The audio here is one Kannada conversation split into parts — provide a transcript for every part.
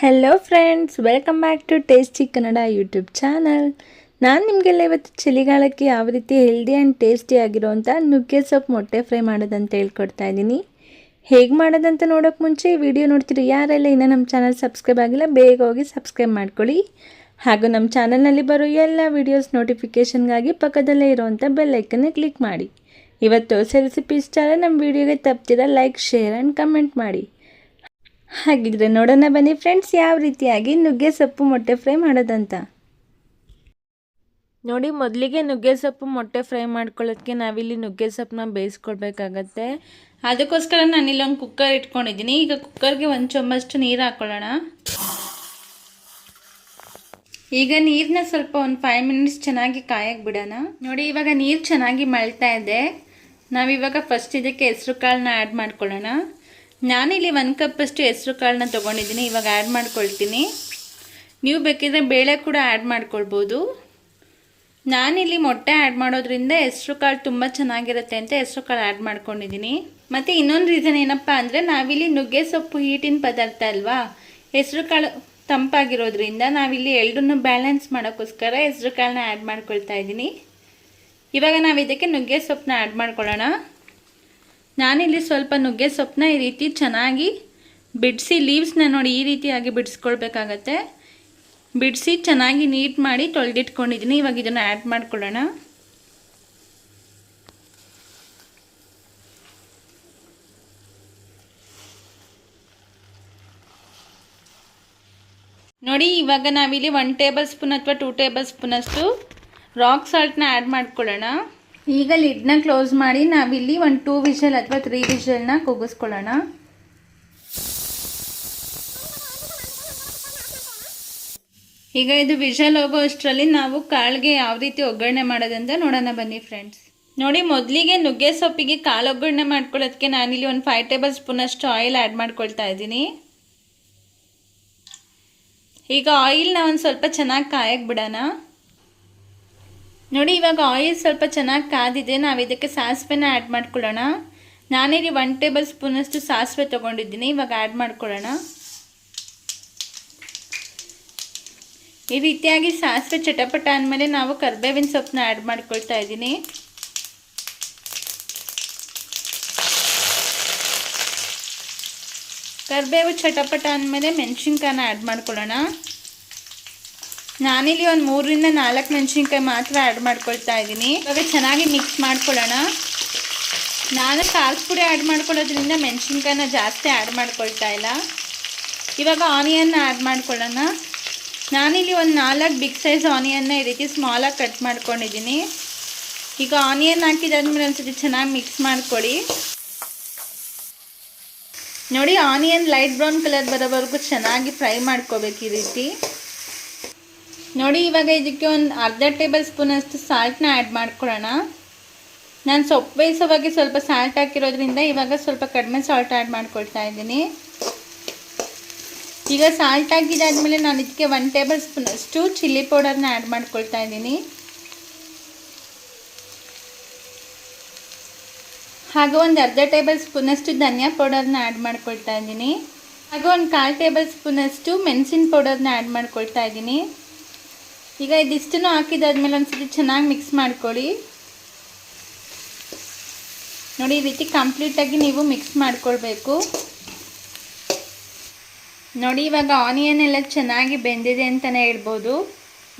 Hello friends, welcome back to tasty Kannada YouTube channel. ನಾನು ನಿಮಗೆಲ್ಲ ಇವತ್ತು ಚಳಿಗಾಲಕ್ಕೆ ಯಾವ ರೀತಿ ಹೆಲ್ದಿ ಆ್ಯಂಡ್ ಟೇಸ್ಟಿ ಆಗಿರೋಂಥ ನುಗ್ಗೆ ಸೊಪ್ಪು ಮೊಟ್ಟೆ ಫ್ರೈ ಮಾಡೋದಂತ ಹೇಳ್ಕೊಡ್ತಾ ಇದ್ದೀನಿ. ಹೇಗೆ ಮಾಡೋದಂತ ನೋಡೋಕ್ಕೆ ಮುಂಚೆ ಈ ವಿಡಿಯೋ ನೋಡ್ತೀರಿ ಯಾರೆಲ್ಲ ಇನ್ನೂ ನಮ್ಮ ಚಾನಲ್ ಸಬ್ಸ್ಕ್ರೈಬ್ ಆಗಿಲ್ಲ ಬೇಗ ಹೋಗಿ ಸಬ್ಸ್ಕ್ರೈಬ್ ಮಾಡ್ಕೊಳ್ಳಿ. ಹಾಗೂ ನಮ್ಮ ಚಾನಲ್ನಲ್ಲಿ ಬರೋ ಎಲ್ಲ ವೀಡಿಯೋಸ್ ನೋಟಿಫಿಕೇಷನ್ಗಾಗಿ ಪಕ್ಕದಲ್ಲೇ ಇರೋವಂಥ ಬೆಲ್ ಐಕನ್ನೇ ಕ್ಲಿಕ್ ಮಾಡಿ. ಇವತ್ತು ರೆಸಿಪಿ ಇಷ್ಟ ಆದರೆ ನಮ್ಮ ವಿಡಿಯೋಗೆ ತಪ್ಪದಿರ ಲೈಕ್, ಶೇರ್ ಆ್ಯಂಡ್ ಕಮೆಂಟ್ ಮಾಡಿ. ಹಾಗಿದ್ರೆ ನೋಡೋಣ ಬನ್ನಿ ಫ್ರೆಂಡ್ಸ್, ಯಾವ ರೀತಿಯಾಗಿ ನುಗ್ಗೆ ಸೊಪ್ಪು ಮೊಟ್ಟೆ ಫ್ರೈ ಮಾಡೋದಂತ ನೋಡಿ. ಮೊದಲಿಗೆ ನುಗ್ಗೆ ಸೊಪ್ಪು ಮೊಟ್ಟೆ ಫ್ರೈ ಮಾಡ್ಕೊಳ್ಳೋದಕ್ಕೆ ನಾವಿಲ್ಲಿ ನುಗ್ಗೆ ಸೊಪ್ಪನ್ನ ಬೇಯಿಸ್ಕೊಳ್ಬೇಕಾಗತ್ತೆ. ಅದಕ್ಕೋಸ್ಕರ ನಾನಿಲ್ಲಿ ಒಂದು ಕುಕ್ಕರ್ ಇಟ್ಕೊಂಡಿದ್ದೀನಿ. ಈಗ ಕುಕ್ಕರ್ಗೆ ಒಂದು ಚೊಂಬಷ್ಟು ನೀರು ಹಾಕ್ಕೊಳ್ಳೋಣ. ಈಗ ನೀರನ್ನ ಸ್ವಲ್ಪ ಒಂದು 5 ಮಿನಿಟ್ಸ್ ಚೆನ್ನಾಗಿ ಕಾಯಕ್ಕೆ ಬಿಡೋಣ. ನೋಡಿ, ಇವಾಗ ನೀರು ಚೆನ್ನಾಗಿ ಮಳ್ತಾ ಇದೆ. ನಾವಿವಾಗ ಫಸ್ಟ್ ಇದಕ್ಕೆ ಹೆಸರು ಕಾಳನ್ನ ಆ್ಯಡ್ ಮಾಡ್ಕೊಳ್ಳೋಣ. ನಾನಿಲ್ಲಿ 1 ಕಪ್ಪಷ್ಟು ಹೆಸರು ಕಾಳನ್ನ ತೊಗೊಂಡಿದ್ದೀನಿ. ಇವಾಗ ಆ್ಯಡ್ ಮಾಡ್ಕೊಳ್ತೀನಿ. ನೀವು ಬೇಕಿದ್ರೆ ಬೇಳೆ ಕೂಡ ಆ್ಯಡ್ ಮಾಡ್ಕೊಳ್ಬೋದು. ನಾನಿಲ್ಲಿ ಮೊಟ್ಟೆ ಆ್ಯಡ್ ಮಾಡೋದ್ರಿಂದ ಹೆಸರು ಕಾಳು ತುಂಬ ಚೆನ್ನಾಗಿರುತ್ತೆ ಅಂತ ಹೆಸರು ಕಾಳು ಆ್ಯಡ್ ಮಾಡ್ಕೊಂಡಿದ್ದೀನಿ. ಮತ್ತು ಇನ್ನೊಂದು ರೀಸನ್ ಏನಪ್ಪ ಅಂದರೆ, ನಾವಿಲ್ಲಿ ನುಗ್ಗೆ ಸೊಪ್ಪು ಹೀಟಿನ ಪದಾರ್ಥ ಅಲ್ವಾ, ಹೆಸರು ಕಾಳು ತಂಪಾಗಿರೋದ್ರಿಂದ ನಾವಿಲ್ಲಿ ಎರಡನ್ನೂ ಬ್ಯಾಲೆನ್ಸ್ ಮಾಡೋಕ್ಕೋಸ್ಕರ ಹೆಸರು ಕಾಳನ್ನ ಆ್ಯಡ್ ಮಾಡ್ಕೊಳ್ತಾ ಇದ್ದೀನಿ. ಇವಾಗ ನಾವು ಇದಕ್ಕೆ ನುಗ್ಗೆ ಸೊಪ್ಪನ್ನ ಆ್ಯಡ್ ಮಾಡ್ಕೊಳ್ಳೋಣ. ನಾನಿಲ್ಲಿ ಸ್ವಲ್ಪ ನುಗ್ಗೆ ಸೊಪ್ಪನ್ನ ಈ ರೀತಿ ಚೆನ್ನಾಗಿ ಬಿಡಿಸಿ, ಲೀವ್ಸ್ನ ನೋಡಿ ಈ ರೀತಿಯಾಗಿ ಬಿಡಿಸ್ಕೊಳ್ಬೇಕಾಗತ್ತೆ. ಬಿಡಿಸಿ ಚೆನ್ನಾಗಿ ನೀಟ್ ಮಾಡಿ ತೊಳೆದಿಟ್ಕೊಂಡಿದ್ದೀನಿ. ಇವಾಗ ಇದನ್ನು ಆ್ಯಡ್ ಮಾಡ್ಕೊಳ್ಳೋಣ. ನೋಡಿ, ಇವಾಗ ನಾವಿಲ್ಲಿ 1 ಟೇಬಲ್ ಸ್ಪೂನ್ ಅಥವಾ 2 ಟೇಬಲ್ ಸ್ಪೂನಷ್ಟು ರಾಕ್ ಸಾಲ್ಟ್ನ ಆ್ಯಡ್ ಮಾಡ್ಕೊಳ್ಳೋಣ. ಈಗ ಲಿಡ್ನ ಕ್ಲೋಸ್ ಮಾಡಿ ನಾವಿಲ್ಲಿ ಒಂದು 2 ವಿಷಲ್ ಅಥವಾ 3 ವಿಷಲ್ನ ಕೂಗಿಸ್ಕೊಳ್ಳೋಣ. ಈಗ ಇದು ವಿಷಲ್ ಹೋಗೋ ಅಷ್ಟರಲ್ಲಿ ನಾವು ಕಾಳಿಗೆ ಯಾವ ರೀತಿ ಒಗ್ಗರಣೆ ಮಾಡೋದಂತ ನೋಡೋಣ ಬನ್ನಿ ಫ್ರೆಂಡ್ಸ್. ನೋಡಿ, ಮೊದಲಿಗೆ ನುಗ್ಗೆ ಸೊಪ್ಪಿಗೆ ಕಾಳು ಒಗ್ಗರಣೆ ಮಾಡ್ಕೊಳ್ಳೋದಕ್ಕೆ ನಾನಿಲ್ಲಿ ಒಂದು 5 ಟೇಬಲ್ ಸ್ಪೂನಷ್ಟು ಆಯಿಲ್ ಆ್ಯಡ್ ಮಾಡ್ಕೊಳ್ತಾ ಇದ್ದೀನಿ. ಈಗ ಆಯಿಲ್ನ ಒಂದು ಸ್ವಲ್ಪ ಚೆನ್ನಾಗಿ ಕಾಯಕ್ಕೆ ಬಿಡೋಣ. ನೋಡಿ, ಇವಾಗ ಆಯಿಲ್ ಸ್ವಲ್ಪ ಚೆನ್ನಾಗಿ ಕಾದಿದೆ. ನಾವು ಇದಕ್ಕೆ ಸಾಸಿವೆನ ಆ್ಯಡ್ ಮಾಡ್ಕೊಳ್ಳೋಣ. ನಾನಿಲ್ಲಿ 1 ಟೇಬಲ್ ಸ್ಪೂನಷ್ಟು ಸಾಸಿವೆ ತೊಗೊಂಡಿದ್ದೀನಿ. ಇವಾಗ ಆ್ಯಡ್ ಮಾಡ್ಕೊಳ್ಳೋಣ. ಈ ರೀತಿಯಾಗಿ ಸಾಸಿವೆ ಚಟಪಟ ಅಂದಮೇಲೆ ನಾವು ಕರಿಬೇವಿನ ಸೊಪ್ಪನ್ನ ಆ್ಯಡ್ ಮಾಡ್ಕೊಳ್ತಾ ಇದ್ದೀನಿ. ಕರಿಬೇವು ಚಟಪಟ ಅಂದಮೇಲೆ ಮೆಣಸಿನ್ಕಾಯನ್ನ ಆ್ಯಡ್ ಮಾಡ್ಕೊಳ್ಳೋಣ. ನಾನಿಲ್ಲಿ ಒಂದು 3 ರಿಂದ 4 ಮೆಣಸಿನ್ಕಾಯಿ ಮಾತ್ರ ಆ್ಯಡ್ ಮಾಡ್ಕೊಳ್ತಾ ಇದ್ದೀನಿ. ಇವಾಗ ಚೆನ್ನಾಗಿ ಮಿಕ್ಸ್ ಮಾಡ್ಕೊಳ್ಳೋಣ. ನಾನು ಖಾರದ ಪುಡಿ ಆ್ಯಡ್ ಮಾಡ್ಕೊಳ್ಳೋದ್ರಿಂದ ಮೆಣಸಿನ್ಕಾಯನ್ನ ಜಾಸ್ತಿ ಆ್ಯಡ್ ಮಾಡ್ಕೊಳ್ತಾ ಇಲ್ಲ. ಇವಾಗ ಆನಿಯನ್ನ ಆ್ಯಡ್ ಮಾಡ್ಕೊಳ್ಳೋಣ. ನಾನಿಲ್ಲಿ ಒಂದು 4 ಬಿಗ್ ಸೈಜ್ ಆನಿಯನ್ನ ಈ ರೀತಿ ಸ್ಮಾಲಾಗಿ ಕಟ್ ಮಾಡ್ಕೊಂಡಿದ್ದೀನಿ. ಈಗ ಆನಿಯನ್ ಹಾಕಿದಾದ್ಮೇಲೆ ಒಂದ್ಸತಿ ಚೆನ್ನಾಗಿ ಮಿಕ್ಸ್ ಮಾಡ್ಕೊಳ್ಳಿ. ನೋಡಿ, ಆನಿಯನ್ ಲೈಟ್ ಬ್ರೌನ್ ಕಲರ್ ಬರೋವರೆಗೂ ಚೆನ್ನಾಗಿ ಫ್ರೈ ಮಾಡ್ಕೋಬೇಕು ಈ ರೀತಿ. ನೋಡಿ, ಇವಾಗ ಇದಕ್ಕೆ ಒಂದು ಅರ್ಧ ಟೇಬಲ್ ಸ್ಪೂನಷ್ಟು ಸಾಲ್ಟ್ನ ಆ್ಯಡ್ ಮಾಡ್ಕೊಳ್ಳೋಣ. ನಾನು ಸೊಪ್ಪು ಬೇಯಿಸೋವಾಗ ಸ್ವಲ್ಪ ಸಾಲ್ಟ್ ಹಾಕಿರೋದ್ರಿಂದ ಇವಾಗ ಸ್ವಲ್ಪ ಕಡಿಮೆ ಸಾಲ್ಟ್ ಆ್ಯಡ್ ಮಾಡ್ಕೊಳ್ತಾ ಇದ್ದೀನಿ. ಈಗ ಸಾಲ್ಟ್ ಹಾಕಿದಾದ್ಮೇಲೆ ನಾನು ಇದಕ್ಕೆ 1 ಟೇಬಲ್ ಸ್ಪೂನಷ್ಟು ಚಿಲ್ಲಿ ಪೌಡರ್ನ ಆ್ಯಡ್ ಮಾಡ್ಕೊಳ್ತಾ ಇದ್ದೀನಿ. ಹಾಗೂ ಒಂದು ಅರ್ಧ ಟೇಬಲ್ ಸ್ಪೂನಷ್ಟು ಧನಿಯಾ ಪೌಡರ್ನ ಆ್ಯಡ್ ಮಾಡ್ಕೊಳ್ತಾ ಇದ್ದೀನಿ. ಹಾಗೂ ಒಂದು 1/4 ಟೇಬಲ್ ಸ್ಪೂನಷ್ಟು ಮೆಣಸಿನ ಪೌಡರ್ನ ಆ್ಯಡ್ ಮಾಡ್ಕೊಳ್ತಾ ಇದ್ದೀನಿ. ಈಗ ಇದಿಷ್ಟನ್ನು ಹಾಕಿದಾದ್ಮೇಲೆ ಒಂದ್ಸತಿ ಚೆನ್ನಾಗಿ ಮಿಕ್ಸ್ ಮಾಡ್ಕೊಳ್ಳಿ. ನೋಡಿ, ಈ ರೀತಿ ಕಂಪ್ಲೀಟಾಗಿ ನೀವು ಮಿಕ್ಸ್ ಮಾಡ್ಕೊಳ್ಬೇಕು. ನೋಡಿ, ಇವಾಗ ಆನಿಯನ್ ಎಲ್ಲ ಚೆನ್ನಾಗಿ ಬೆಂದಿದೆ ಅಂತಲೇ ಹೇಳ್ಬೋದು.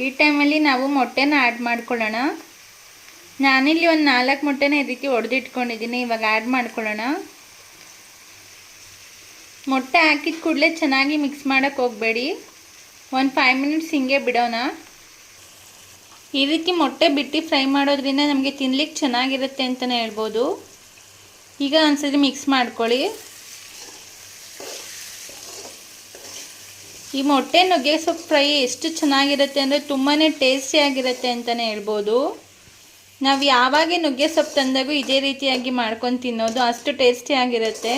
ಈ ಟೈಮಲ್ಲಿ ನಾವು ಮೊಟ್ಟೆನ ಆ್ಯಡ್ ಮಾಡ್ಕೊಳ್ಳೋಣ. ನಾನಿಲ್ಲಿ ಒಂದು 4 ಮೊಟ್ಟೆನ ಈ ರೀತಿ ಒಡೆದಿಟ್ಕೊಂಡಿದ್ದೀನಿ. ಇವಾಗ ಆ್ಯಡ್ ಮಾಡ್ಕೊಳ್ಳೋಣ. ಮೊಟ್ಟೆ ಹಾಕಿದ ಕೂಡಲೇ ಚೆನ್ನಾಗಿ ಮಿಕ್ಸ್ ಮಾಡೋಕ್ಕೆ ಹೋಗಬೇಡಿ. ಒಂದು 5 ಮಿನಿಟ್ಸ್ ಹಿಂಗೆ ಬಿಡೋಣ. ಈ ರೀತಿ ಮೊಟ್ಟೆ ಬಿಟ್ಟು ಫ್ರೈ ಮಾಡೋದ್ರಿಂದ ನಮಗೆ ತಿನ್ಲಿಕ್ಕೆ ಚೆನ್ನಾಗಿರುತ್ತೆ ಅಂತಲೇ ಹೇಳ್ಬೋದು. ಈಗ ಒಂದ್ಸರಿ ಮಿಕ್ಸ್ ಮಾಡ್ಕೊಳ್ಳಿ. ಈ ಮೊಟ್ಟೆ ನುಗ್ಗೆ ಸೊಪ್ಪು ಫ್ರೈ ಎಷ್ಟು ಚೆನ್ನಾಗಿರುತ್ತೆ ಅಂದರೆ ತುಂಬಾ ಟೇಸ್ಟಿಯಾಗಿರುತ್ತೆ ಅಂತಲೇ ಹೇಳ್ಬೋದು. ನಾವು ಯಾವಾಗ ನುಗ್ಗೆ ಸೊಪ್ಪು ತಂದಾಗೂ ಇದೇ ರೀತಿಯಾಗಿ ಮಾಡ್ಕೊಂಡು ತಿನ್ನೋದು, ಅಷ್ಟು ಟೇಸ್ಟಿಯಾಗಿರುತ್ತೆ.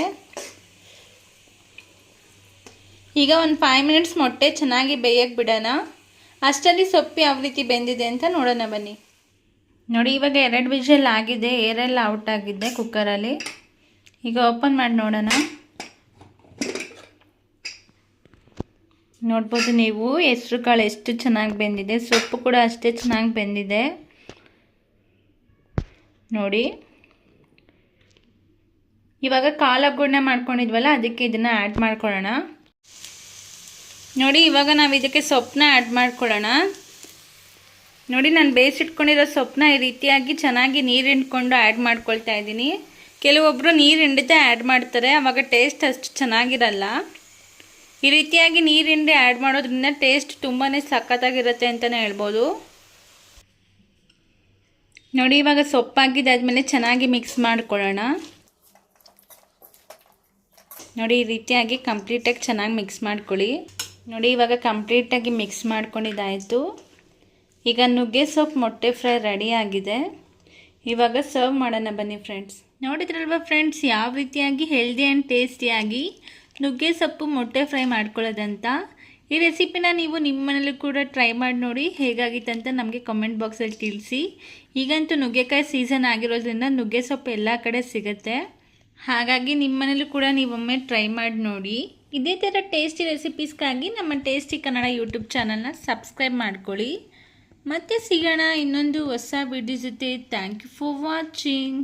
ಈಗ ಒಂದು 5 ಮಿನಿಟ್ಸ್ ಮೊಟ್ಟೆ ಚೆನ್ನಾಗಿ ಬೇಯಕ್ಕೆ ಬಿಡೋಣ. ಅಷ್ಟರಲ್ಲಿ ಸೊಪ್ಪು ಯಾವ ರೀತಿ ಬೆಂದಿದೆ ಅಂತ ನೋಡೋಣ ಬನ್ನಿ. ನೋಡಿ, ಇವಾಗ 2 ವಿಷಲ್ ಆಗಿದೆ, ಏರೆಲ್ಲ ಔಟ್ ಆಗಿದೆ ಕುಕ್ಕರಲ್ಲಿ. ಈಗ ಓಪನ್ ಮಾಡಿ ನೋಡೋಣ. ನೋಡ್ಬೋದು ನೀವು ಹೆಸ್ರು ಕಾಳು ಎಷ್ಟು ಚೆನ್ನಾಗಿ ಬೆಂದಿದೆ, ಸೊಪ್ಪು ಕೂಡ ಅಷ್ಟೇ ಚೆನ್ನಾಗಿ ಬೆಂದಿದೆ ನೋಡಿ. ಇವಾಗ ಕಾಳು ಒಗ್ಗರಣೆ ಮಾಡ್ಕೊಂಡಿದ್ವಲ್ಲ ಅದಕ್ಕೆ ಇದನ್ನು ಆ್ಯಡ್ ಮಾಡ್ಕೊಳ್ಳೋಣ ನೋಡಿ. ಇವಾಗ ನಾವು ಇದಕ್ಕೆ ಸೊಪ್ಪನ್ನ ಆ್ಯಡ್ ಮಾಡ್ಕೊಳ್ಳೋಣ ನೋಡಿ. ನಾನು ಬೇಯಿಸಿಟ್ಕೊಂಡಿರೋ ಸೊಪ್ಪನ್ನ ಈ ರೀತಿಯಾಗಿ ಚೆನ್ನಾಗಿ ನೀರು ಹಿಂಡ್ಕೊಂಡು ಆ್ಯಡ್ ಮಾಡ್ಕೊಳ್ತಾ ಇದ್ದೀನಿ. ಕೆಲವೊಬ್ಬರು ನೀರು ಹಿಂಡದೆ ಆ್ಯಡ್ ಮಾಡ್ತಾರೆ, ಆವಾಗ ಟೇಸ್ಟ್ ಅಷ್ಟು ಚೆನ್ನಾಗಿರಲ್ಲ. ಈ ರೀತಿಯಾಗಿ ನೀರು ಹಿಂಡಿ ಆ್ಯಡ್ ಮಾಡೋದ್ರಿಂದ ಟೇಸ್ಟ್ ತುಂಬಾ ಸಖತ್ತಾಗಿರುತ್ತೆ ಅಂತಲೇ ಹೇಳ್ಬೋದು ನೋಡಿ. ಇವಾಗ ಸೊಪ್ಪಾಗಿದ್ದಾದ್ಮೇಲೆ ಚೆನ್ನಾಗಿ ಮಿಕ್ಸ್ ಮಾಡ್ಕೊಳ್ಳೋಣ ನೋಡಿ. ಈ ರೀತಿಯಾಗಿ ಕಂಪ್ಲೀಟಾಗಿ ಚೆನ್ನಾಗಿ ಮಿಕ್ಸ್ ಮಾಡ್ಕೊಳ್ಳಿ ನೋಡಿ. ಇವಾಗ ಕಂಪ್ಲೀಟಾಗಿ ಮಿಕ್ಸ್ ಮಾಡ್ಕೊಂಡಿದ್ದಾಯಿತು. ಈಗ ನುಗ್ಗೆ ಸೊಪ್ಪು ಮೊಟ್ಟೆ ಫ್ರೈ ರೆಡಿ ಆಗಿದೆ. ಇವಾಗ ಸರ್ವ್ ಮಾಡೋಣ ಬನ್ನಿ ಫ್ರೆಂಡ್ಸ್. ನೋಡಿದ್ರಲ್ವ ಫ್ರೆಂಡ್ಸ್ ಯಾವ ರೀತಿಯಾಗಿ ಹೆಲ್ದಿ ಆ್ಯಂಡ್ ಟೇಸ್ಟಿಯಾಗಿ ನುಗ್ಗೆ ಸೊಪ್ಪು ಮೊಟ್ಟೆ ಫ್ರೈ ಮಾಡ್ಕೊಳ್ಳೋದಂತ. ಈ ರೆಸಿಪಿನ ನೀವು ನಿಮ್ಮ ಮನೇಲಿ ಕೂಡ ಟ್ರೈ ಮಾಡಿ ನೋಡಿ, ಹೇಗಾಗಿತ್ತಂತ ನಮಗೆ ಕಮೆಂಟ್ ಬಾಕ್ಸಲ್ಲಿ ತಿಳಿಸಿ. ಈಗಂತೂ ನುಗ್ಗೆಕಾಯಿ ಸೀಸನ್ ಆಗಿರೋದ್ರಿಂದ ನುಗ್ಗೆ ಸೊಪ್ಪು ಎಲ್ಲ ಕಡೆ ಸಿಗುತ್ತೆ, ಹಾಗಾಗಿ ನಿಮ್ಮ ಮನೇಲಿ ಕೂಡ ನೀವೊಮ್ಮೆ ಟ್ರೈ ಮಾಡಿ ನೋಡಿ. ಇದೇ ಥರ ಟೇಸ್ಟಿ ರೆಸಿಪೀಸ್ಗಾಗಿ ನಮ್ಮ ಟೇಸ್ಟಿ ಕನ್ನಡ ಯೂಟ್ಯೂಬ್ ಚಾನಲ್ನ ಸಬ್ಸ್ಕ್ರೈಬ್ ಮಾಡ್ಕೊಳ್ಳಿ. ಮತ್ತೆ ಸಿಗೋಣ ಇನ್ನೊಂದು ಹೊಸ ವಿಡಿಯೋ ಜೊತೆ. Thank you for watching.